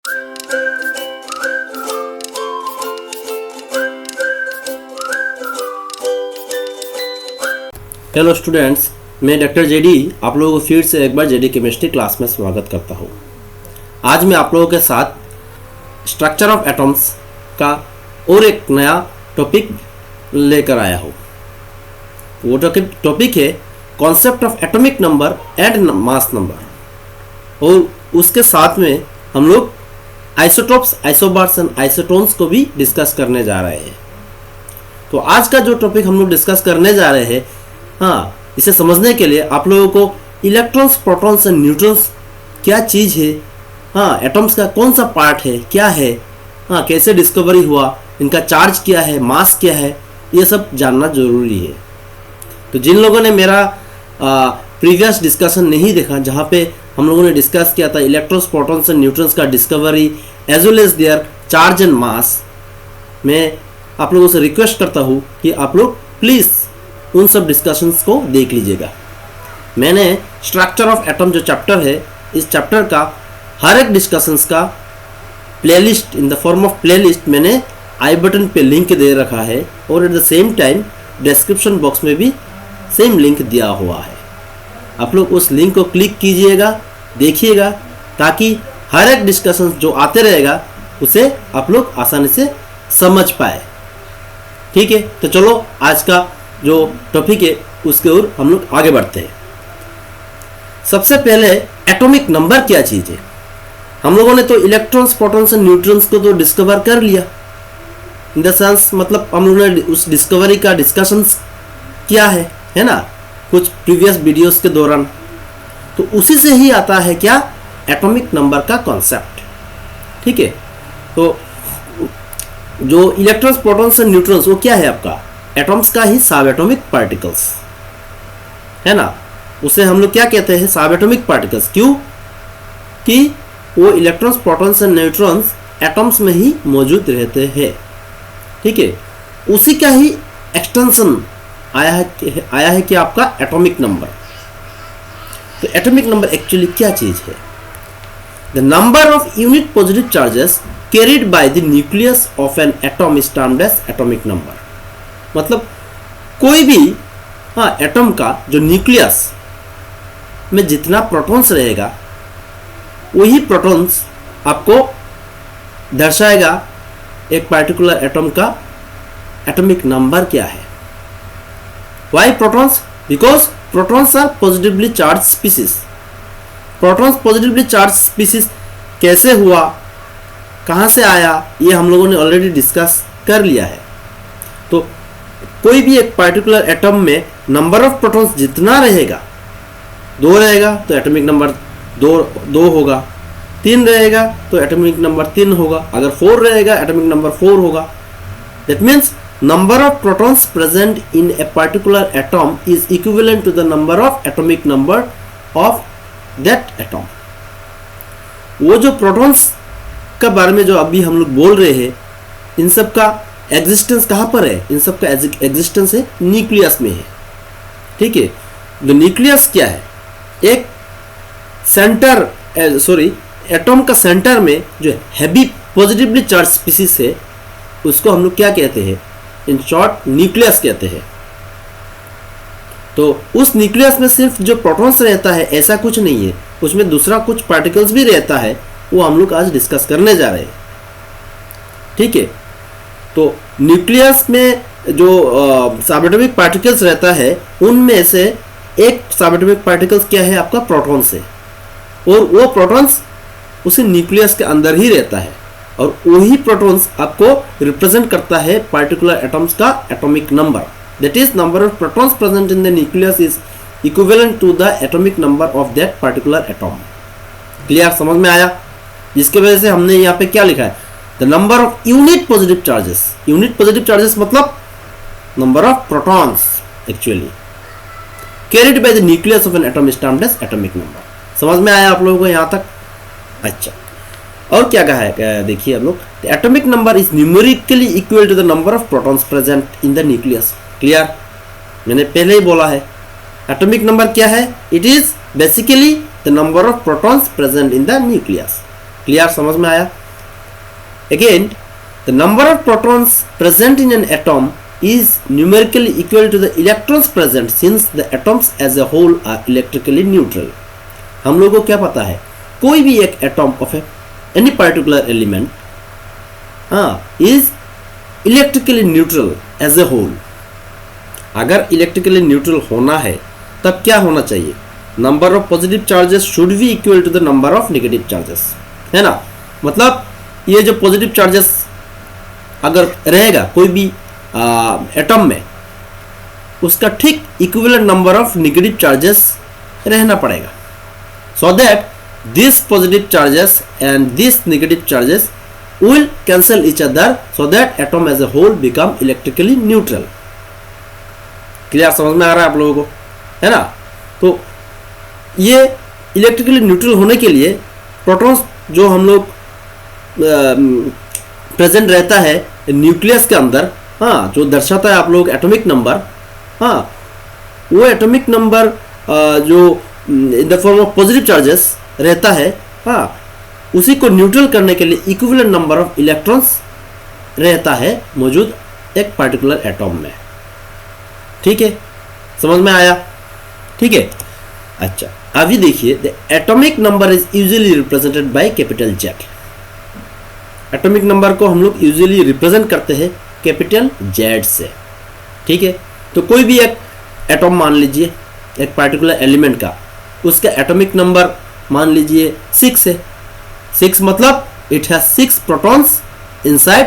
Hello students, मैं doctor JD आप लोगों को फिर से एक बार जेडी केमिस्ट्री क्लास में स्वागत करता हूँ। आज मैं आप लोगों के साथ स्ट्रक्चर ऑफ एटम्स का और एक नया टॉपिक लेकर आया हूँ। वो टॉपिक है concept of atomic number and mass number, और उसके साथ में हम लोग आइसोटोप्स, आइसोबार्स एंड आइसोटोन्स को भी डिस्कस करने जा रहे हैं। तो आज का जो टॉपिक हम लोग डिस्कस करने जा रहे हैं, इसे समझने के लिए आप लोगों को इलेक्ट्रॉन्स, प्रोटॉन्स एंड न्यूट्रॉन्स क्या चीज़ है, एटम्स का कौन सा पार्ट है, क्या है, कैसे डिस्कवरी हुआ, इनका चार्ज क्या है, मास क्या है, ये सब जानना जरूरी है। तो जिन लोगों ने मेरा प्रीवियस डिस्कशन नहीं देखा, जहाँ पे हम लोगों ने डिस्कस किया था इलेक्ट्रॉन्स, प्रोटॉन्स एंड न्यूट्रॉन्स का discovery as well as their charge and mass, मैं आप लोगों से रिक्वेस्ट करता हूँ कि आप लोग प्लीज़ उन सब डिस्कशंस को देख लीजिएगा। मैंने स्ट्रक्चर ऑफ एटम जो चैप्टर है, इस चैप्टर का हर एक डिस्कशंस का playlist in the form of playlist मैंने आई बटन पे लिंक दे रखा है, और eight the same time description box में भी सेम लिंक दिया हुआ है। आप लोग उस लिंक को क्लिक कीजिएगा, देखिएगा, ताकि हर एक डिस्कशन जो आते रहेगा उसे आप लोग आसानी से समझ पाए। ठीक है, तो चलो आज का जो टॉपिक है उसके ओर हम लोग आगे बढ़ते हैं। सबसे पहले एटॉमिक नंबर क्या चीज़ है। हम लोगों ने तो इलेक्ट्रॉन्स, प्रोटॉन्स एंड न्यूट्रॉन्स को तो डिस्कवर कर लिया, इन द सेंस मतलब हम लोगों ने उस डिस्कवरी का डिस्कशंस किया है ना, कुछ प्रीवियस वीडियोस के दौरान। तो उसी से ही आता है क्या, एटॉमिक नंबर का कॉन्सेप्ट। ठीक है, तो जो इलेक्ट्रॉन्स, प्रोटॉन्स एंड न्यूट्रॉन्स वो क्या है, आपका एटॉम्स का ही सब एटॉमिक पार्टिकल्स है ना। उसे हम लोग क्या कहते हैं, सब एटॉमिक पार्टिकल्स। क्यों कि वो electrons, protons and neutrons atoms में ही मौजूद रहते हैं। ठीक है, उसी का ही एक्सटेंशन आया है कि आपका एटॉमिक नंबर। तो एटॉमिक नंबर एक्चुअली क्या चीज है, the number of unit positive charges carried by the nucleus of an atom is termed as atomic number. मतलब कोई भी एटम का जो न्यूक्लियस में जितना प्रोटॉन्स रहेगा, वही प्रोटॉन्स आपको दर्शाएगा एक पर्टिकुलर एटम का एटॉमिक नंबर क्या है। Why protons? Because protons are positively charge species. Protons positively charge species कैसे हुआ, कहाँ से आया, ये हम लोगों ने ऑलरेडी डिस्कस कर लिया है। तो कोई भी एक पर्टिकुलर एटम में नंबर ऑफ प्रोटॉन्स जितना रहेगा, 2 रहेगा तो एटॉमिक नंबर 2 होगा, 3 रहेगा तो एटॉमिक नंबर 3 होगा, अगर 4 रहेगा एटॉमिक नंबर 4 होगा। That means number of protons present in a particular atom is equivalent to the number of atomic number of that atom. वो जो प्रोटॉन्स का बारे में जो अभी हम लोग बोल रहे हैं, इन सब का एग्जिस्टेंस कहाँ पर है, इन सब का एग्जिस्टेंस है न्यूक्लियस में है। ठीक है, जो न्यूक्लियस क्या है, एक सेंटर एटम का सेंटर में जो हैवी पॉजिटिवली चार्ज स्पीसीज है, उसको हम लोग क्या कहते हैं, इन शॉर्ट न्यूक्लियस कहते हैं। तो उस न्यूक्लियस में सिर्फ जो प्रोटॉन्स रहता है ऐसा कुछ नहीं है, उसमें दूसरा कुछ पार्टिकल्स भी रहता है, वो हम लोग आज डिस्कस करने जा रहे हैं। ठीक है, तो न्यूक्लियस में जो सबएटॉमिक पार्टिकल्स रहता है, उनमें से एक सबएटॉमिक पार्टिकल्स क्या है, आपका प्रोटॉन्स है, और वो प्रोटॉन्स उसी न्यूक्लियस के अंदर ही रहता है, और वही प्रोटॉन्स आपको रिप्रेजेंट करता है पर्टिकुलर एटम्स का atomic number. That is number of protons present in the nucleus is equivalent to the atomic number of that particular atom. Clear, समझ में आया? जिसके वजह से हमने यहाँ पे क्या लिखा है, the number of unit positive charges. Unit positive charges मतलब number of protons actually carried by the nucleus of an atom is termed as atomic number. समझ में आया आप लोगों को यहाँ तक? अच्छा, और क्या कहा है, देखिए आप लोग, atomic number is numerically equal to the number of protons present in the nucleus. Clear, मैंने पहले ही बोला है एटॉमिक नंबर क्या है, it is basically the number of protons present in the nucleus. Clear, समझ में आया? Again the number of protons present in an atom is numerically equal to the electrons present since the atoms as a whole are electrically neutral. हम लोगों को क्या पता है, कोई भी एक atom of any particular element is electrically neutral as a whole. अगर इलेक्ट्रिकली न्यूट्रल होना है तब क्या होना चाहिए, number of positive charges should be equal to the number of negative charges, है ना. मतलब ये जो पॉजिटिव चार्जेस अगर रहेगा कोई भी एटम में, उसका ठीक equivalent number of negative charges रहना पड़ेगा, so that this positive charges and this negative charges will cancel each other, so that atom as a whole become electrically neutral. Clear, समझ में आ रहा है आप लोगों को, है ना. तो ये इलेक्ट्रिकली न्यूट्रल होने के लिए प्रोटॉन्स जो हम लोग प्रेजेंट रहता है न्यूक्लियस के अंदर, जो दर्शाता है आप लोग एटॉमिक नंबर, वो एटॉमिक नंबर जो in the form of positive charges रहता है, उसी को न्यूट्रल करने के लिए इक्विवेलेंट नंबर ऑफ इलेक्ट्रॉन्स रहता है मौजूद एक पर्टिकुलर एटॉम में. ठीक है, समझ में आया? ठीक है. अच्छा, अभी देखिए the atomic number is usually represented by capital Z. Atomic number को हम लोग यूजुअली रिप्रेजेंट करते हैं कैपिटल जेड से. ठीक है, तो कोई भी एक एटॉम मान लीजिए, एक पर्टिकुलर एलिमेंट का, उसका एटॉमिक नंबर मान लीजिए 6 है. 6 मतलब इट हैज 6 प्रोटॉन्स इनसाइड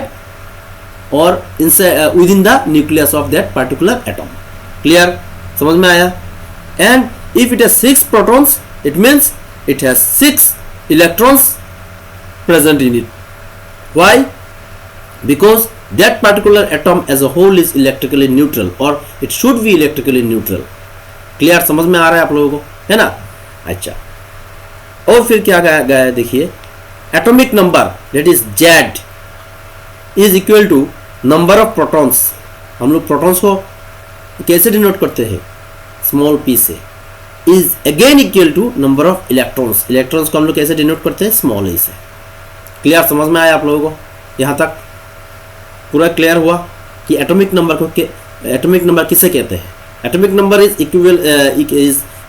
और with in the nucleus of that particular atom. Clear, समझ में आया? And if it has 6 protons it means it has 6 electrons present in it. Why? Because that particular atom as a whole is electrically neutral or it should be electrically neutral. Clear, समझ में आ रहा है आप लोगों को, है ना. अच्छा, और फिर क्या गया है देखिए, atomic number that is Z is equal to number of protons. हम लोग प्रोटॉन्स को कैसे डिनोट करते हैं, स्मॉल पी से, is again equal to number of electrons. Electrons को हम लोग कैसे डिनोट करते हैं, स्मॉल ई से. क्लियर, समझ में आया आप लोगों को? यहाँ तक पूरा क्लियर हुआ कि एटॉमिक नंबर को एटॉमिक नंबर किसे कहते हैं. Atomic number is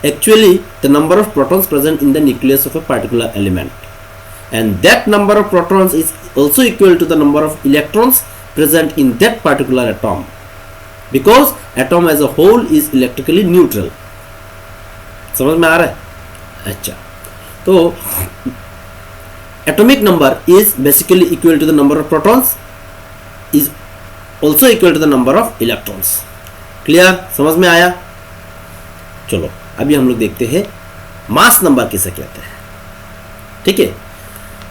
actually the number of protons present in the nucleus of a particular element, and that number of protons is also equal to the number of electrons present in that particular atom, because atom as a whole is electrically neutral. समझ में आ रहा है? अच्छा, तो atomic number is basically equal to the number of protons is also equal to the number of electrons. Clear, समझ में आया? चलो अभी हम लोग देखते हैं मास नंबर किसे कहते हैं. ठीक है,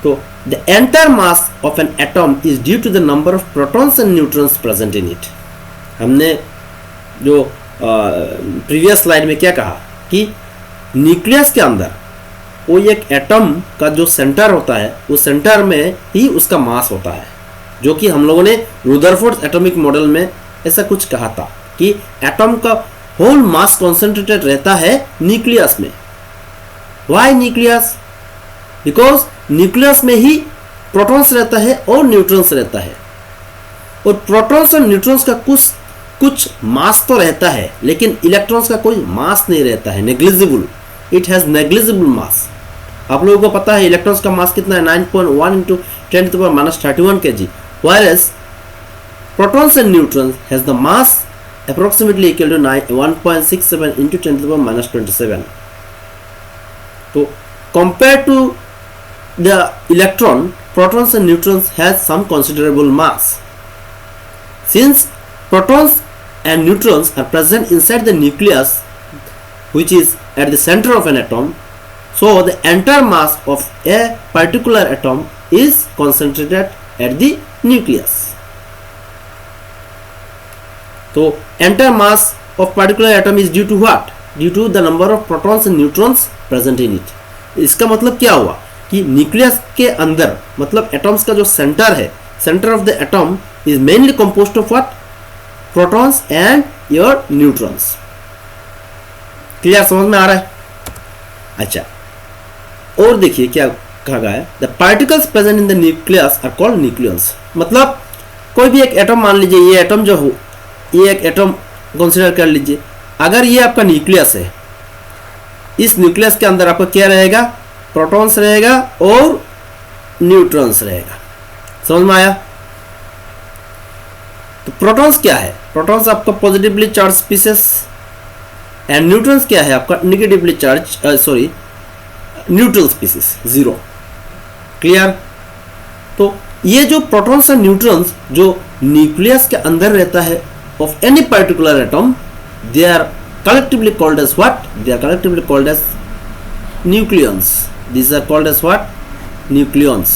तो the entire mass of an atom is due to the number of protons and neutrons present in it. हमने जो प्रीवियस स्लाइड में क्या कहा कि न्यूक्लियस के अंदर कोई एक एटम का जो सेंटर होता है, उस सेंटर में ही उसका मास होता है, जो कि हम लोगों ने रुदरफोर्ड एटॉमिक मॉडल में ऐसा कुछ कहा था कि एटम का होल मास कॉन्सेंट्रेटेड रहता है न्यूक्लियस में. Why nucleus? बिकॉज न्यूक्लियस में ही प्रोटॉन्स रहता है और न्यूट्रॉन्स रहता है, और प्रोटॉन्स और न्यूट्रॉन्स का कुछ मास तो रहता है, लेकिन इलेक्ट्रॉन्स का कोई मास नहीं रहता है, negligible. It has negligible mass. आप लोगों को पता है इलेक्ट्रॉन्स का मास कितना है, 9.1 into 10⁻³ kg, whereas protons and neutrons has the mass approximately equal to 1.67 into 10⁻27. So compared to the electron, protons and neutrons has some considerable mass. Since protons and neutrons are present inside the nucleus, which is at the center of an atom, so the entire mass of a particular atom is concentrated at the nucleus. So entire mass of particular atom is due to what? Due to the number of protons and neutrons present in it. इसका मतलब क्या हुआ कि nucleus के अंदर, मतलब atoms का जो सेंटर है, centre of the atom is mainly composed of what? Protons and your neutrons. Clear, समझ में आ रहा है? अच्छा, और देखिए क्या कहा गया है the particles present in the nucleus are called nucleons. मतलब कोई भी एक एटम, मान लीजिए ये एटम जो हो, ये एक एटम कंसिडर कर लीजिए। अगर ये आपका न्यूक्लियस है, इस न्यूक्लियस के अंदर आपका क्या रहेगा, प्रोटॉन्स रहेगा और न्यूट्रॉन्स रहेगा। समझ में आया? तो प्रोटॉन्स क्या है? प्रोटॉन्स आपका positively charge species and neutrons क्या है आपका negatively charge neutral species, zero. Clear? तो ये जो प्रोटॉन्स और न्यूट्रॉन्स जो न्यूक्लियस के अंदर रहता है of any particular atom, they are collectively called as what? They are collectively called as nucleons. These are called as what? Nucleons.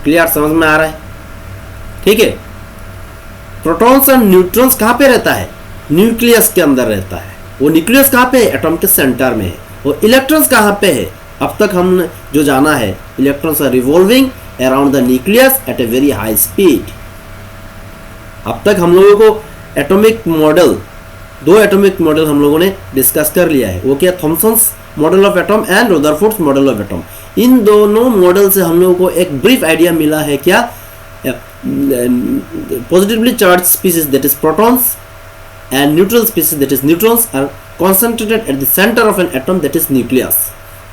Clear? समझ में आ रहा है? ठीक है। प्रोटॉन्स और न्यूट्रॉन्स कहाँ पे रहता है? न्यूक्लियस के अंदर रहता है। वो न्यूक्लियस कहाँ पे है? एटम के सेंटर में है। और इलेक्ट्रॉन्स कहाँ पे है? अब तक हमने जो जाना है, electrons are revolving around the nucleus at a very high speed. अब तक हम लोगों को एटॉमिक मॉडल, दो एटॉमिक मॉडल हम लोगों ने डिस्कस कर लिया है। वो क्या? Thomson's model of atom and Rutherford's model of atom. इन दोनों मॉडल से हम लोगों को एक ब्रीफ आइडिया मिला है क्या, positively charge species that is protons and neutral species that is neutrons are concentrated at the center of an atom, that is nucleus,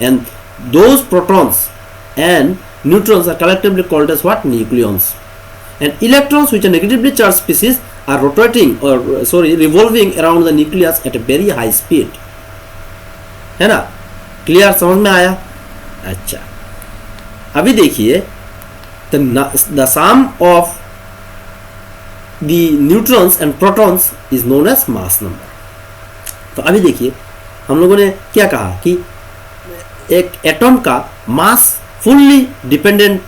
and those protons and neutrons are collectively called as what? Nucleons. And electrons, which are negatively charged species, are rotating or revolving around the nucleus at a very high speed. है ना? Clear? समझ में आया? अच्छा, अभी देखिए the sum of the neutrons and protons is known as mass number. तो अभी देखिए हम लोगों ने क्या कहा कि एक एटम का मास फुल्ली डिपेंडेंट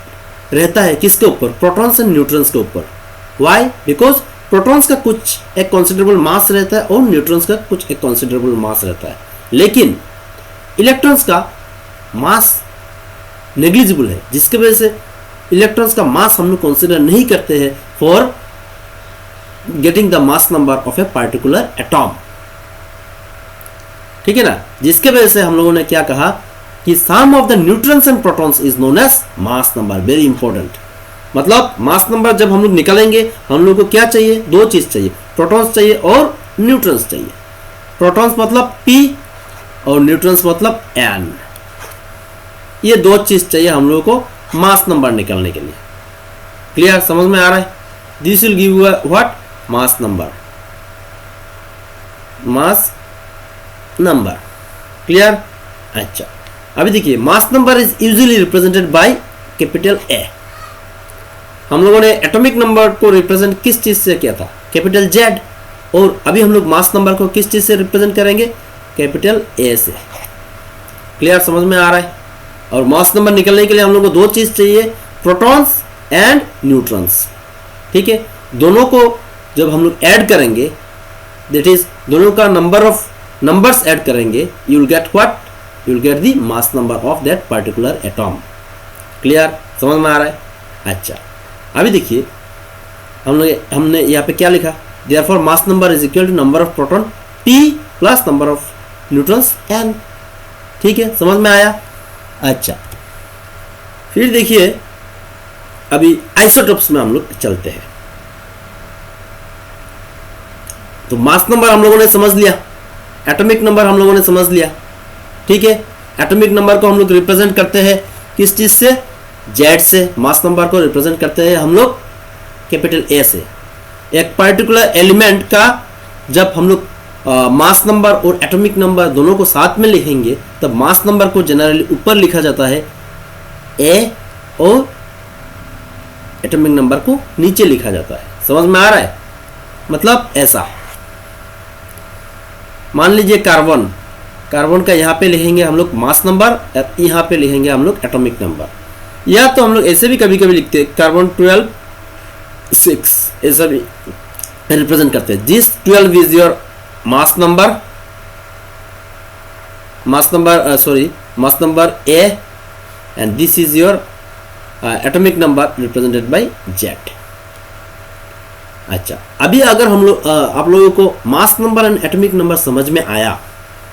रहता है किसके ऊपर? प्रोटॉन्स एंड न्यूट्रॉन्स के ऊपर। व्हाई? बिकॉज प्रोटॉन्स का कुछ एक कंसिडरेबल मास रहता है और न्यूट्रॉन्स का कुछ एक कंसिडरेबल मास रहता है, लेकिन इलेक्ट्रॉन्स का मास नेग्लिजिबल है, जिसके वजह से इलेक्ट्रॉन्स का मास हम लोग कंसिडर नहीं करते हैं for getting the mass number of a particular atom. ठीक है ना? जिसके वजह से हम लोगों ने क्या कहा कि sum of the neutrons and protons is known as mass number. Very important. मतलब मास नंबर जब हम लोग निकालेंगे, हम लोग को क्या चाहिए? दो चीज चाहिए, प्रोटॉन्स चाहिए और न्यूट्रॉन्स चाहिए। प्रोटॉन्स मतलब P और न्यूट्रॉन्स मतलब N। ये दो चीज चाहिए हम लोगों को मास नंबर निकालने के लिए। क्लियर? समझ में आ रहा है? This will give you what? Mass number. Mass number. Clear? अच्छा, अभी देखिए मास number is usually represented by capital A। हम लोगों ने एटॉमिक नंबर को रिप्रेजेंट किस चीज से किया था? Capital Z। और अभी हम लोग मास नंबर को किस चीज से रिप्रेजेंट करेंगे? कैपिटल A से। क्लियर? समझ में आ रहा है? और मास नंबर निकलने के लिए हम लोग को दो चीज चाहिए, प्रोटॉन्स एंड न्यूट्रॉन्स। ठीक है? दोनों को जब हम लोग ऐड करेंगे, दैट इज दोनों का नंबर ऑफ नंबर्स ऐड करेंगे, you will get what? You will get the mass number of that particular atom. Clear? समझ में आ रहा है? अच्छा, अभी देखिए हमने यहाँ पे क्या लिखा? Therefore mass number is equal to number of proton P plus number of neutrons N। ठीक है? समझ में आया? अच्छा, फिर देखिए अभी आइसोटोप्स में हम लोग चलते हैं। तो मास नंबर हम लोगों ने समझ लिया, एटॉमिक नंबर हम लोगों ने समझ लिया। ठीक है? एटॉमिक नंबर को हम लोग रिप्रेजेंट करते हैं किस चीज से? Z से। मास नंबर को रिप्रेजेंट करते हैं हम लोग कैपिटल A से। एक पर्टिकुलर एलिमेंट का जब हम लोग मास नंबर और एटॉमिक नंबर दोनों को साथ में लिखेंगे, तब मास नंबर को जनरली ऊपर लिखा जाता है A और एटॉमिक नंबर को नीचे लिखा जाता है। समझ में आ रहा है? मतलब ऐसा मान लीजिए कार्बन का यहाँ पे लिखेंगे हम लोग मास नंबर, यहाँ पे लिखेंगे हम लोग एटॉमिक नंबर। या तो हम लोग ऐसे भी कभी कभी लिखते हैं कार्बन 12 6, ऐसा भी रिप्रेजेंट करते हैं। This 12 is your mass number A and this is your atomic number represented by Z। अच्छा, अभी अगर हम लोग आप लोगों को mass number and atomic number समझ में आया,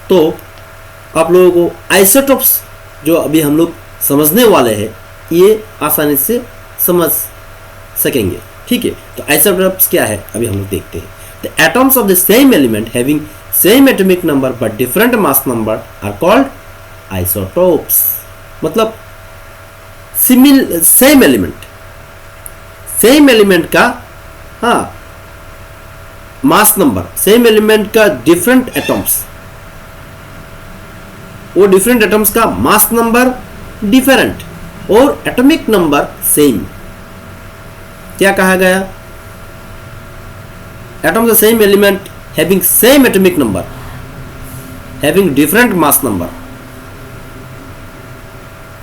तो आप लोगों को आइसोटोप्स जो अभी हम लोग समझने वाले हैं ये आसानी से समझ सकेंगे। ठीक है, तो आइसोटोप्स क्या है अभी हम लोग देखते हैं। The atoms of the same element having same atomic number but different mass number are called isotopes. मतलब सेम एलिमेंट का मास नंबर, सेम एलिमेंट का डिफरेंट एटम्स, वो डिफरेंट एटम्स का मास नंबर डिफरेंट और एटॉमिक नंबर सेम। क्या कहा गया? Atoms of same element having same atomic number having different mass number.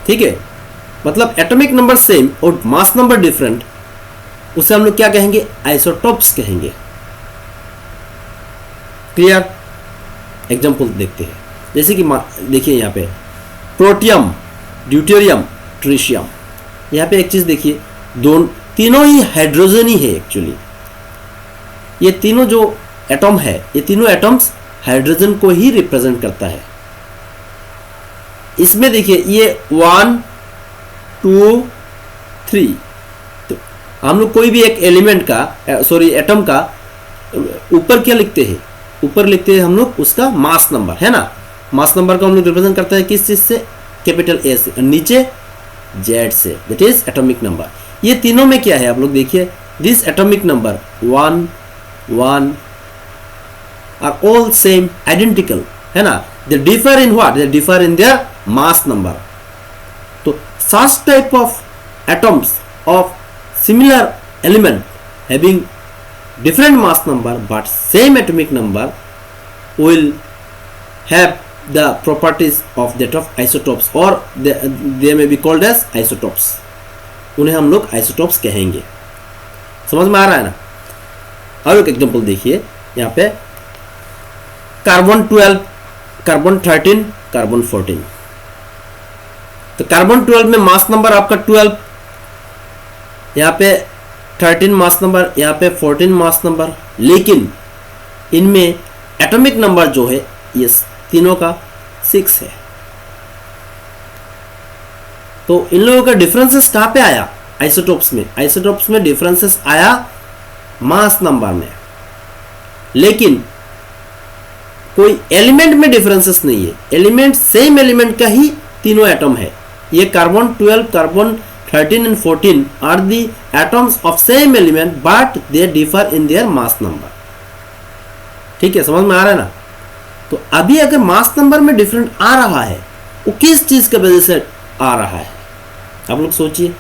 ठीक है, मतलब एटॉमिक नंबर सेम और मास नंबर डिफरेंट, उसे हम लोग क्या कहेंगे? आइसोटोप्स कहेंगे। क्लियर? एग्जांपल देखते हैं, जैसे कि देखिए यहाँ पे प्रोटियम, ड्यूटेरियम, ट्रिशियम। यहाँ पे एक चीज देखिए, तीनों ही हाइड्रोजन ही है एक्चुअली। ये तीनों जो एटम है, ये तीनों एटम्स हाइड्रोजन को ही रिप्रेजेंट करता है। इसमें देखिए ये 1 2 3, तो हम लोग कोई भी एक एलिमेंट का एटम का ऊपर क्या लिखते हैं? ऊपर लिखते हैं हम लोग उसका मास नंबर, है ना। मास नंबर को हम लोग रिप्रेजेंट करते हैं किस चीज से? कैपिटल ए से, और नीचे जेड से, दैट इज एटॉमिक नंबर। ये तीनों में क्या है आप लोग देखिए, this atomic number 1 1 are all same, identical, है ना। They differ in what? They differ in their mass number. तो such type of atoms of similar element having different mass number but same atomic number will have the properties of that of isotopes, or they may be called as isotopes. उन्हें हम लोग isotopes कहेंगे। समझ में आ रहा है ना? और एक एग्जांपल देखिए यहाँ पे, कार्बन 12, कार्बन 13, कार्बन 14। तो कार्बन 12 में मास नंबर आपका 12, यहाँ पे 13 मास नंबर, यहाँ पे 14 मास नंबर, लेकिन इनमें एटॉमिक नंबर जो है ये तीनों का 6 है। तो इन लोगों का डिफरेंसेस कहाँ पे आया? आइसोटोप्स में। आइसोटोप्स में डिफरेंसेस आया मास नंबर में, लेकिन कोई एलिमेंट में डिफरेंसेस नहीं है। एलिमेंट सेम एलिमेंट का ही तीनों एटम है। ये carbon 12, carbon 13 and 14 are the atoms of same element but they differ in their mass number. ठीक है, समझ में आ रहा है ना? तो अभी अगर मास नंबर में डिफरेंट आ रहा है, वो किस चीज की वजह से आ रहा है आप लोग सोचिए।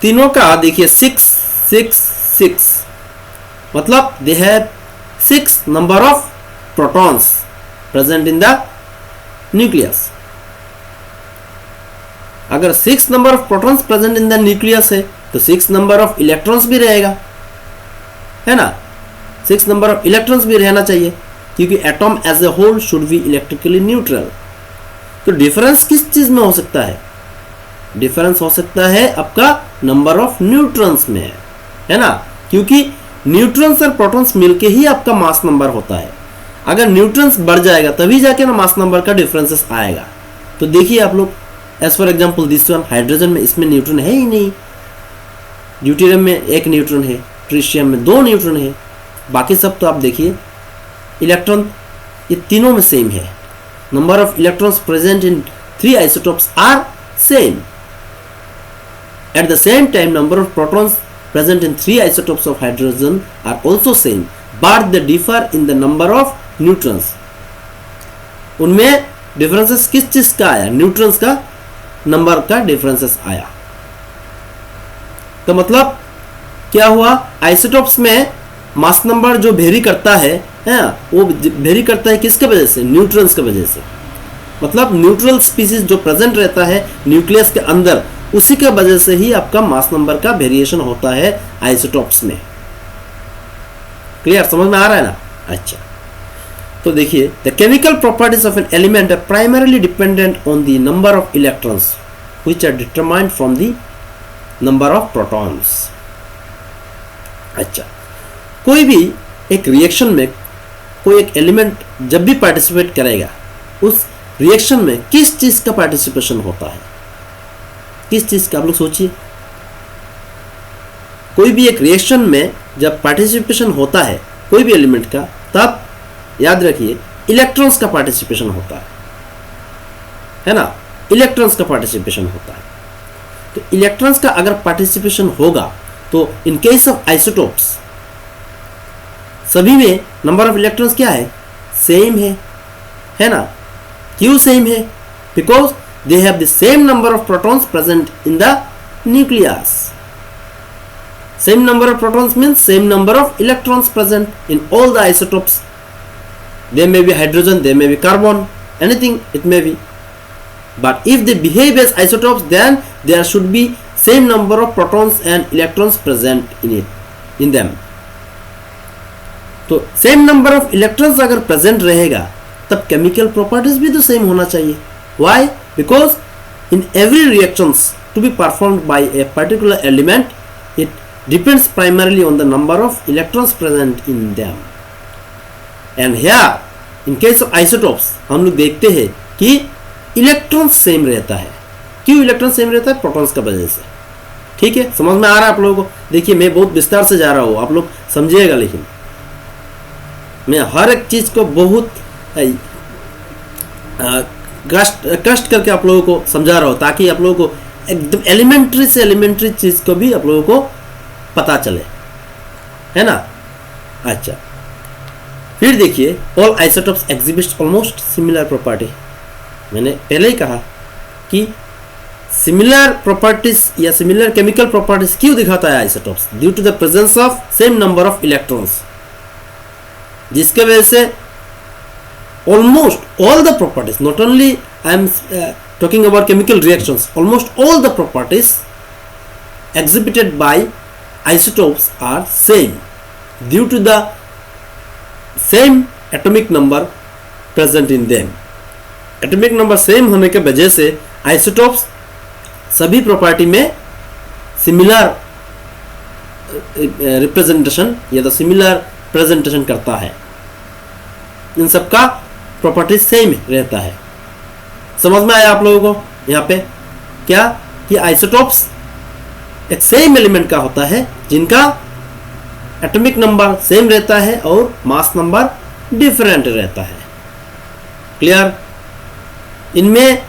तीनों का देखिए 6 6 6, मतलब they have 6 number of protons present in the nucleus. अगर 6 number of protons present in the nucleus है तो 6 नंबर ऑफ इलेक्ट्रॉन्स भी रहेगा, है ना। 6 नंबर ऑफ इलेक्ट्रॉन्स भी रहना चाहिए, क्योंकि atom as a whole should be electrically neutral. तो डिफरेंस किस चीज में हो सकता है? डिफरेंस हो सकता है आपका नंबर ऑफ न्यूट्रॉन्स में, है ना, क्योंकि न्यूट्रॉन्स और प्रोटॉन्स मिलके ही आपका मास नंबर होता है। अगर न्यूट्रॉन्स बढ़ जाएगा तभी जाके ना मास नंबर का डिफरेंसेस आएगा। तो देखिए आप लोग, as for example this one, hydrogen में इसमें न्यूट्रॉन है ही नहीं, ड्यूटेरियम में 1 न्यूट्रॉन है, ट्रिशियम में 2 न्यूट्रॉन है, बाकी सब तो आप देखिए इलेक्ट्रॉन ये तीनों में सेम है। Number of electrons present in 3 isotopes are same. At the same time number of protons present in 3 isotopes of hydrogen are also same, but they differ in the number of neutrons. उनमें differences किस चीज का आया? Neutrons का number का differences आया। तो मतलब क्या हुआ? आइसोटोप्स में मास नंबर जो वेरी करता है वो वेरी करता है किसके वजह से? न्यूट्रॉन्स की वजह से। मतलब न्यूट्रल स्पीसीज जो प्रेजेंट रहता है न्यूक्लियस के अंदर, उसी के वजह से ही आपका मास नंबर का वेरिएशन होता है आइसोटोप्स में। क्लियर? समझ में आ रहा है ना? अच्छा, तो देखिए, the chemical properties of an element are primarily dependent on the number of electrons which are determined from the number of protons. अच्छा, कोई भी एक रिएक्शन में कोई एक एलिमेंट जब भी पार्टिसिपेट करेगा, उस रिएक्शन में किस चीज का पार्टिसिपेशन होता है, किस चीज का, आप लोग सोचिए। कोई भी एक रिएक्शन में जब पार्टिसिपेशन होता है कोई भी एलिमेंट का, तब याद रखिए इलेक्ट्रॉन्स का पार्टिसिपेशन होता है ना, इलेक्ट्रॉन्स का पार्टिसिपेशन होता है। तो इलेक्ट्रॉन्स का अगर पार्टिसिपेशन होगा तो इन केस ऑफ आइसोटोप्स सभी में नंबर ऑफ इलेक्ट्रॉन्स क्या है, सेम है ना। क्यों सेम है? Because they have the same number of protons present in the nucleus. Same number of protons means same number of electrons present in all the isotopes. They may be hydrogen, they may be carbon, anything it may be. But if they behave as isotopes, then there should be same number of protons and electrons present in them. तो same number of electrons अगर present रहेगा तब chemical properties भी तो same होना चाहिए। Why? Because in every reactions to be performed by a particular element, it depends primarily on the number of electrons present in them. And here in case of isotopes हम लोग देखते हैं कि electron same रहता है। क्यों electron same रहता है? प्रोटॉन्स का वजह से। ठीक है, समझ में आ रहा है आप लोगों को? देखिए मैं बहुत विस्तार से जा रहा हूँ, आप लोग समझिएगा, लेकिन मैं हर एक चीज को बहुत कष्ट करके आप लोगों को समझा रहा हूँ ताकि आप लोगों को एकदम एलिमेंट्री से एलिमेंट्री चीज को भी आप लोगों को पता चले, है ना। अच्छा, फिर देखिए all isotopes exhibit almost similar property. मैंने पहले ही कहा कि सिमिलर प्रॉपर्टीज या सिमिलर केमिकल प्रॉपर्टीज क्यों दिखाता है isotopes? Due to the presence of same number of electrons, जिसके वजह से almost all the properties, not only I am talking about chemical reactions, almost all the properties exhibited by isotopes are same due to the same atomic number present in them. Atomic number same होने के वजह से isotopes सभी property में similar representation या तो similar presentation करता है। इन सबका प्रॉपर्टी सेम रहता है। समझ में आया आप लोगों को? यहाँ पे क्या कि आइसोटोप्स एक सेम एलिमेंट का होता है जिनका एटॉमिक नंबर सेम रहता है और मास नंबर डिफरेंट रहता है। क्लियर? इनमें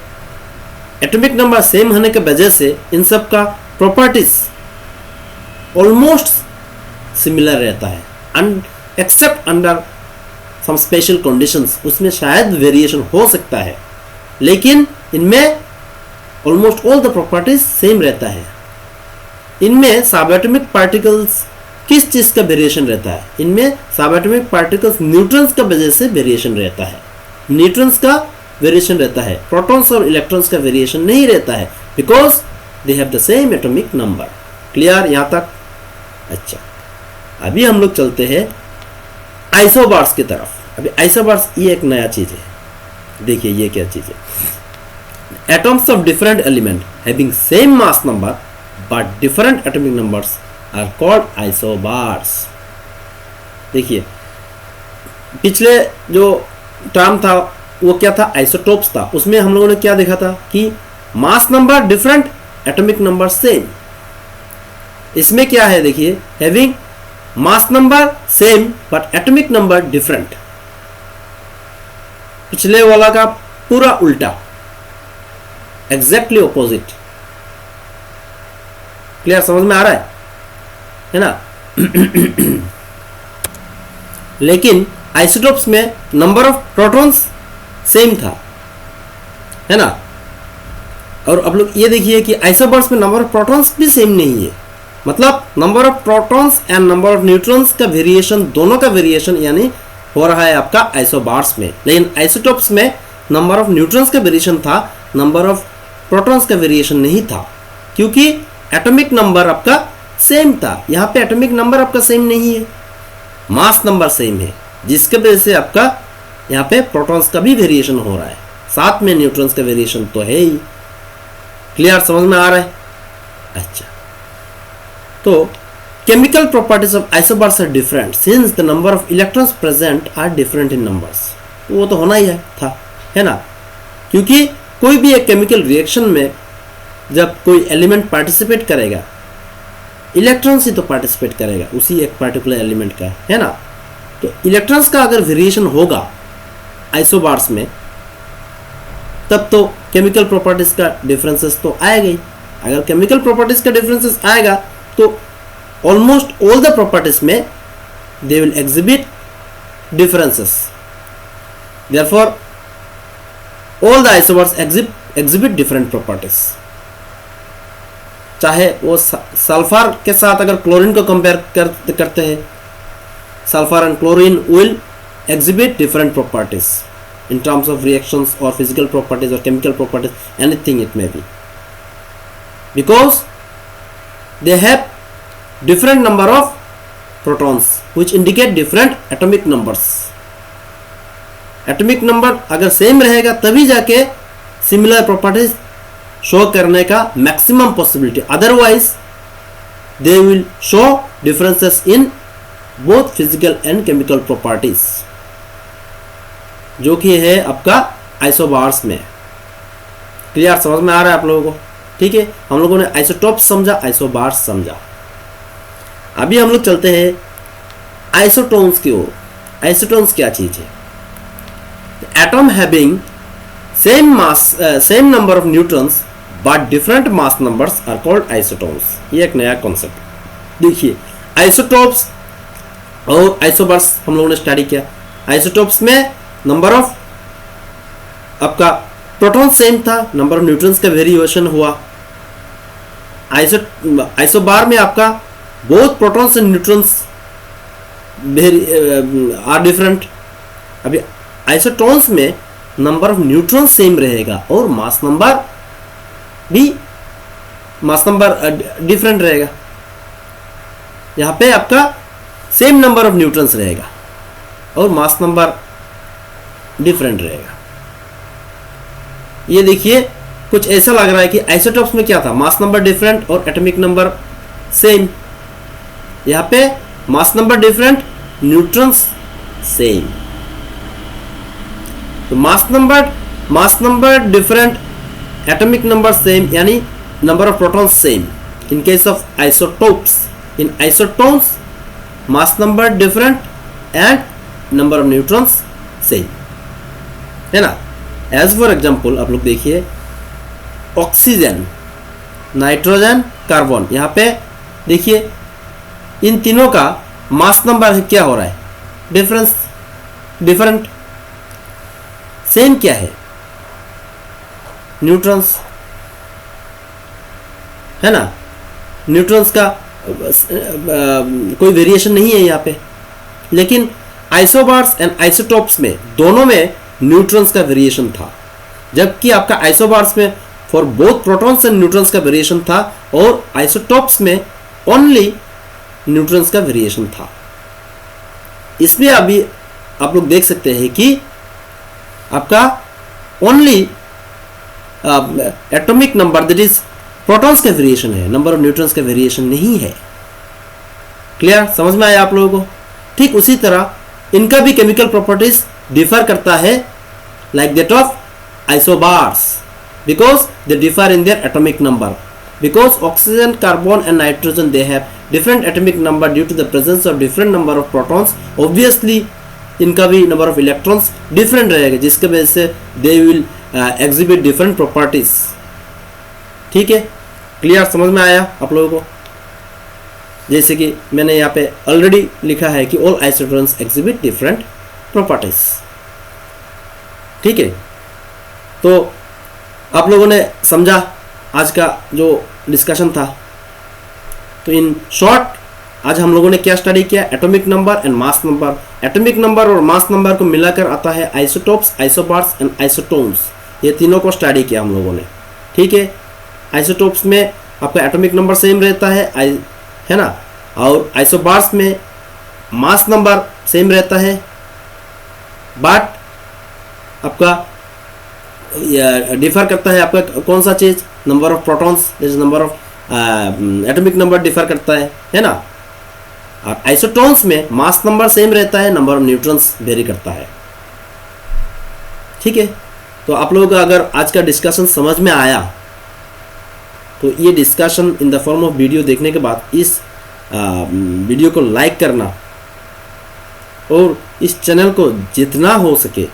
एटॉमिक नंबर सेम होने के वजह से इन सब का प्रॉपर्टीज ऑलमोस्ट सिमिलर रहता है, except under some special conditions. उसमें शायद वेरिएशन हो सकता है, लेकिन इनमें almost all the properties same रहता है। इनमें सबएटॉमिक पार्टिकल्स किस चीज का वेरिएशन रहता है? इनमें सबएटॉमिक पार्टिकल्स न्यूट्रॉन्स का वजह से वेरिएशन रहता है। न्यूट्रॉन्स का वेरिएशन रहता है, प्रोटॉन्स और इलेक्ट्रॉन्स का वेरिएशन नहीं रहता है, because they have the same atomic number. Clear यहाँ तक? अच्छा, अभी हम लोग चलते हैं आइसोबार्स की तरफ। अभी आइसोबार्स ये एक नया चीज है। देखिए ये क्या चीज है। Atoms of different element having same mass number but different atomic numbers are called isobars. देखिए पिछले जो टर्म था वो क्या था? आइसोटोप्स था। उसमें हम लोगों ने क्या देखा था कि मास number different, atomic number same. इसमें क्या है? देखिए having mass number same but atomic number different. पिछले वाला का पूरा उल्टा, एग्जैक्टली ऑपोजिट। क्लियर? समझ में आ रहा है ना? लेकिन आइसोटोप्स में नंबर ऑफ प्रोटॉन्स सेम था, है ना। और अब लोग ये देखिए कि आइसोबार्स में नंबर ऑफ प्रोटॉन्स भी सेम नहीं है। मतलब number of protons and number of neutrons का वेरिएशन, दोनों का वेरिएशन यानी हो रहा है आपका आइसोबार्स में। लेकिन आइसोटोप्स में नंबर ऑफ न्यूट्रॉन्स का वेरिएशन था, नंबर ऑफ प्रोटॉन्स का वेरिएशन नहीं था, क्योंकि एटॉमिक नंबर आपका सेम था। यहाँ पे एटॉमिक नंबर आपका सेम नहीं है, मास नंबर सेम है, जिसके वजह से आपका यहाँ पे प्रोटॉन्स का भी वेरिएशन हो रहा है, साथ में न्यूट्रॉन्स का वेरिएशन तो है ही। क्लियर? समझ में आ रहा है? अच्छा, तो chemical properties of isobars are different since the number of electrons present are different in numbers. वो तो होना ही है था, है ना। क्योंकि कोई भी एक केमिकल रिएक्शन में जब कोई एलिमेंट पार्टिसिपेट करेगा, इलेक्ट्रॉन्स ही तो पार्टिसिपेट करेगा उसी एक पार्टिकुलर एलिमेंट का, है ना। तो इलेक्ट्रॉन्स का अगर वेरिएशन होगा आइसोबार्स में, तब तो केमिकल प्रॉपर्टीज का डिफरेंसेस तो आएगा ही। अगर केमिकल प्रॉपर्टीज का डिफरेंसेस आएगा तो ऑलमोस्ट ऑल द प्रॉपर्टीज में they will exhibit differences. Therefore, all the isobars exhibit different properties. चाहे वो सल्फर के साथ अगर क्लोरीन को कंपेयर करते हैं, sulphur and chlorine will exhibit different properties in terms of reactions or physical properties or chemical properties, anything it may be, because they have different number of protons which indicate different atomic numbers. Atomic number अगर same रहेगा तभी जाके similar properties show करने का maximum possibility, otherwise they will show differences in both physical and chemical properties, जो कि है आपका आइसोबार्स में। क्लियर, समझ में आ रहा है आप लोगों को? ठीक है, हम लोगों ने आइसोटोप्स समझा, आइसोबार्स समझा। अभी हम लोग चलते हैं आइसोटोन्स की ओर। आइसोटोन्स क्या चीज है? Atom having same mass, same number of neutrons but different mass numbers are called isotones. ये एक नया कॉन्सेप्ट। देखिए, आइसोटोप्स और आइसोबार्स हम लोगों ने स्टडी किया। आइसोटोप्स में नंबर ऑफ आपका प्रोटॉन सेम था, नंबर ऑफ न्यूट्रॉन्स का वेरिएशन हुआ। आइसोबार में आपका both protons and neutrons are different. अभी आइसोटोन्स में नंबर ऑफ न्यूट्रॉन्स सेम रहेगा और मास नंबर डिफरेंट रहेगा। यहाँ पे आपका सेम नंबर ऑफ न्यूट्रॉन्स रहेगा और मास नंबर डिफरेंट रहेगा। ये देखिए, कुछ ऐसा लग रहा है कि आइसोटोप्स में क्या था, मास नंबर डिफरेंट और एटॉमिक नंबर सेम। यहाँ पे mass number different, neutrons same. तो mass number different, atomic number same, यानी number of protons same in case of isotopes. In isotones mass number different and number of neutrons same, है ना। As for example आप लोग देखिए, oxygen, nitrogen, carbon. यहाँ पे देखिए इन तीनों का मास नंबर क्या हो रहा है, डिफरेंट। सेम क्या है, न्यूट्रॉन्स, है ना। न्यूट्रॉन्स का कोई वेरिएशन नहीं है यहाँ पे। लेकिन आइसोबार्स एंड आइसोटोप्स में दोनों में न्यूट्रॉन्स का वेरिएशन था, जबकि आपका आइसोबार्स में for both protons and neutrons का वेरिएशन था और आइसोटोप्स में ओनली न्यूट्रॉन्स का वेरिएशन था। इसमें अभी आप लोग देख सकते हैं कि आपका only atomic number, that is protons का वेरिएशन है, नंबर ऑफ न्यूट्रॉन्स का वेरिएशन नहीं है। क्लियर, समझ में आया आप लोगों को? ठीक उसी तरह इनका भी केमिकल प्रॉपर्टीज डिफर करता है like that of isobars, because they differ in their atomic number. Because oxygen, carbon and nitrogen, they have different atomic number due to the presence of different number of protons. Obviously इनका भी number of electrons different रहेगा, जिसके वजह से they will exhibit different properties। ठीक है, clear, समझ में आया आप लोगों को? जैसे कि मैंने यहाँ पे ऑलरेडी लिखा है कि all isotopes exhibit different properties। ठीक है, तो आप लोगों ने समझा आज का जो डिस्कशन था। तो इन शॉर्ट आज हम लोगों ने क्या स्टडी किया, atomic number and mass number. Atomic number और मास नंबर को मिलाकर आता है आइसोटोप्स, आइसोबार्स एंड आइसोटोन्स। ये तीनों को स्टडी किया हम लोगों ने। ठीक है, आइसोटोप्स में आपका एटॉमिक नंबर सेम रहता है ना, और आइसोबार्स में मास नंबर सेम रहता है, बट आपका डिफर करता है आपका कौन सा चीज, number of protons, number of atomic number differ करता है ना। और आइसोटोन्स में मास नंबर सेम रहता है, नंबर ऑफ न्यूट्रॉन्स वेरी करता है। ठीक है, तो आप लोगों को अगर आज का डिस्कशन समझ में आया तो ये discussion in the form of video देखने के बाद इस वीडियो को लाइक करना और इस चैनल को जितना हो सके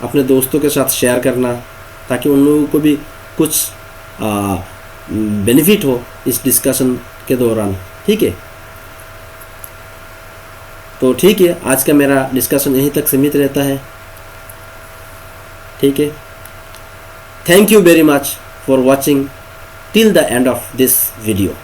अपने दोस्तों के साथ शेयर करना, ताकि उन लोगों को भी कुछ बेनिफिट हो इस डिस्कशन के दौरान। ठीक है, तो ठीक है, आज का मेरा डिस्कशन यहीं तक सीमित रहता है। ठीक है, thank you very much for watching till the end of this video.